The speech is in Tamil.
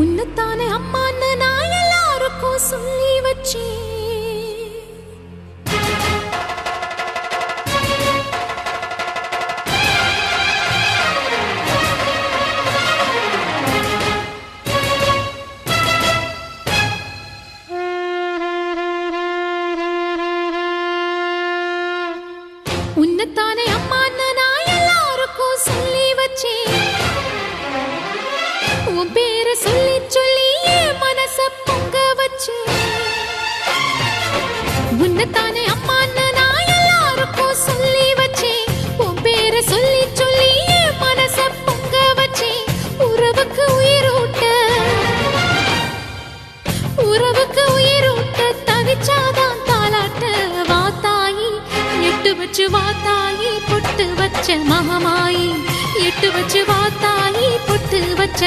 உன்னத்தானே அம்மான்னு நான் எல்லாருக்கும் சொல்லி வச்சேன். உன்னத்தானே அம்மான்னு நான் எல்லாருக்கும் சொல்லி வச்சேன். உன் பேரை சொல்லி சொல்லி என் மனச பொங்க வச்சேன். உன்னத்தானே அம்மான்னு நான் எல்லாருக்கும் சொல்லி வச்சேன். உன் பேரை சொல்லி சொல்லி என் மனச பொங்க வச்சேன். உறவுக்கு உயிரூட்ட தவிச்சாதான் தாலாட்ட. வாத்தாயி எட்டு வச்சு வாத்தாயி பொட்டு வச்ச மகமாயி. எட்டு வச்சு வாத்தாயி பொட்டு வச்ச